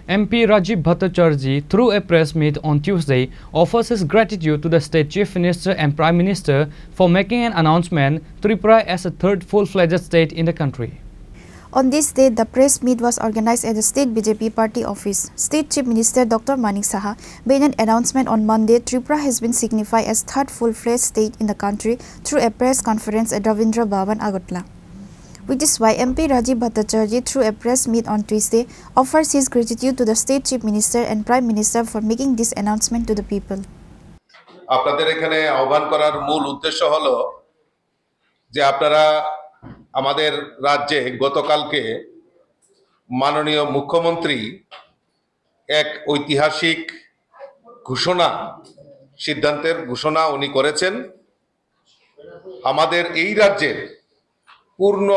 MP Rajiv Bhattacharjee, through a press meet on Tuesday, offers his gratitude to the state chief minister and prime minister for making an announcement Tripura as a third full-fledged state in the country. On this day, the press meet was organized at the State BJP Party office. State Chief Minister Dr. Manik Saha made an announcement on Monday. Tripura has been signified as third full-fledged state in the country through a press conference at Ravindra Bhavan, Agartala. Which is why MP Rajiv Bhattacharjee, through a press meet on Tuesday, offers his gratitude to the State Chief Minister and Prime Minister for making this announcement to the people. আপনাদের এখানে আহ্বান করার মূল উদ্দেশ্য হলো যে আপনারা আমাদের রাজ্যে গতকালকে মাননীয় মুখ্যমন্ত্রী এক ঐতিহাসিক সিদ্ধান্তের ঘোষণা উনি করেছেন। আমাদের এই রাজ্যের পূর্ণ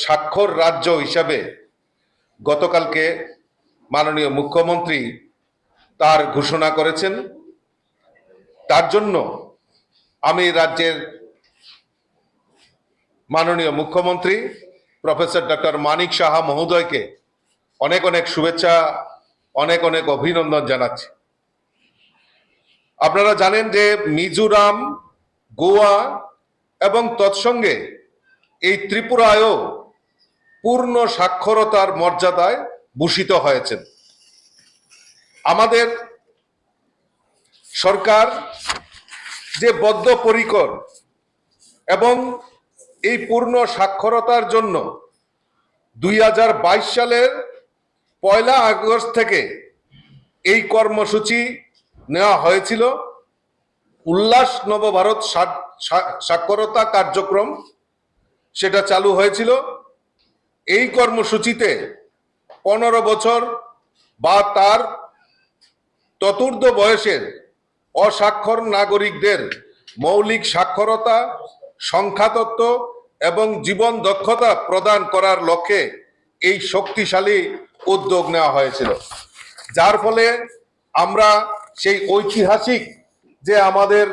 স্বাক্ষর রাজ্য হিসাবে গতকালকে মাননীয় মুখ্যমন্ত্রী তার ঘোষণা করেছেন। তার জন্য আমি রাজ্যের মাননীয় মুখ্যমন্ত্রী প্রফেসর ডক্টর মানিক সাহা মহোদয়কে অনেক অনেক শুভেচ্ছা, অনেক অনেক অভিনন্দন জানাচ্ছি। আপনারা জানেন যে মিজোরাম, গোয়া এবং তৎসঙ্গে এই ত্রিপুরায়ও পূর্ণ সাক্ষরতার মর্যাদায় ভূষিত হয়েছেন। আমাদের সরকার যে বদ্ধপরিকর এবং এই পূর্ণ সাক্ষরতার জন্য 2022 সালের 1 আগস্ট থেকে এই কর্মসূচি নেওয়া হয়েছিল। উল্লাস নবভারত সাক্ষরতা কার্যক্রম সেটা চালু হয়েছিল। এই কর্মসূচিতে 15 বছর বা তার ততূর্ধ্ব বয়সের অসাক্ষর নাগরিকদের মৌলিক সাক্ষরতা, সংখ্যাতত্ত্ব এবং জীবন দক্ষতা প্রদান করার লক্ষ্যে এই শক্তিশালী উদ্যোগ নেওয়া হয়েছিল, যার ফলে আমরা সেই ঐতিহাসিক যে আমাদের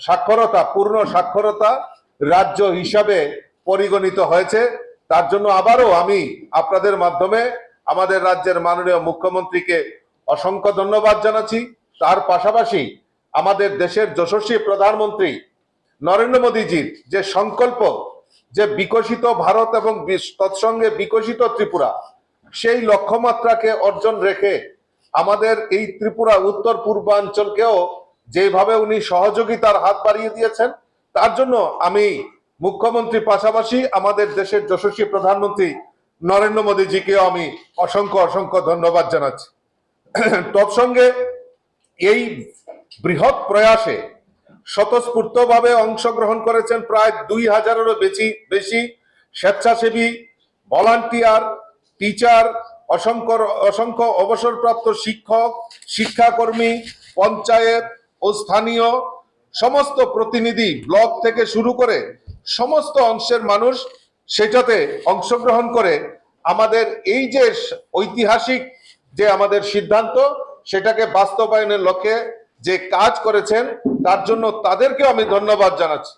সাক্ষরতা, পূর্ণ সাক্ষরতা রাজ্য হিসাবে পরিগণিত হয়েছে। তার জন্য আবারও আমি আপনাদের মাধ্যমে আমাদের রাজ্যের মাননীয় মুখ্যমন্ত্রীকে অসংখ্য ধন্যবাদ জানাচ্ছি। তার পাশাপাশি আমাদের দেশের যশস্বী প্রধানমন্ত্রী নরেন্দ্র মোদীজির যে সংকল্প, যে বিকশিত ভারত এবং তৎসঙ্গে বিকশিত ত্রিপুরা, সেই লক্ষ্যমাত্রাকে অর্জন রেখে আমাদের এই ত্রিপুরা উত্তর পূর্বাঞ্চলকেও যেভাবে উনি সহযোগিতার হাত বাড়িয়ে দিয়েছেন, তার জন্য আমি মুখ্যমন্ত্রী পাশাপাশি আমাদের দেশের যশস্বী প্রধানমন্ত্রী নরেন্দ্র মোদীজিকেও আমি অসংখ্য অসংখ্য ধন্যবাদ জানাচ্ছি। তৎসঙ্গে এই বৃহৎ প্রয়াসে স্বতঃস্ফূর্তভাবে অংশগ্রহণ করেছেন প্রায় 2000-এরও বেশি স্বেচ্ছাসেবী, ভলান্টিয়ার, টিচার, অসংখ্য অবসরপ্রাপ্ত শিক্ষক, শিক্ষাকর্মী, পঞ্চায়েত ও স্থানীয় সমস্ত প্রতিনিধি, ব্লক থেকে শুরু করে সমস্ত অংশের মানুষ সেটাতে অংশগ্রহণ করে আমাদের এই যে ঐতিহাসিক যে আমাদের সিদ্ধান্ত, সেটাকে বাস্তবায়নের লক্ষ্যে যে কাজ করেছেন, তার জন্য তাদেরকে আমি ধন্যবাদ জানাচ্ছি।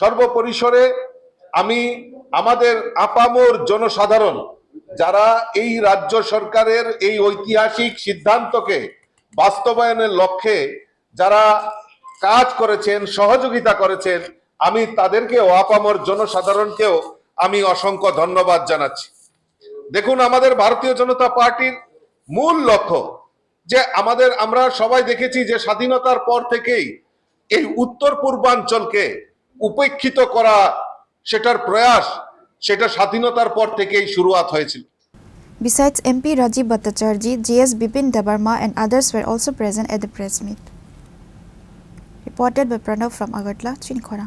সর্বপরিসরে আমি আমাদের আপামর জনসাধারণ যারা এই রাজ্য সরকারের এই ঐতিহাসিক সিদ্ধান্তকে বাস্তবায়নের লক্ষ্যে যারা কাজ করেছেন, সহযোগিতা করেছেন, আমি তাদেরকেও, আপামর জনসাধারণকেও আমি অসংখ্য ধন্যবাদ জানাচ্ছি। দেখুন, আমাদের ভারতীয় জনতা পার্টির মূল লক্ষ্য যে আমরা সবাই দেখেছি যে স্বাধীনতার পর থেকেই এই উত্তর পূর্বাঞ্চলকে উপেক্ষিত করা, সেটার প্রয়াস, সেটা স্বাধীনতার পর থেকেই শুরুয়াত হয়েছিল। Besides MP Rajiv Bhattacharjee, GS Bipin Debarma and others were also present at the press meet. Reported by Pranav from Agartala, Chinkhora.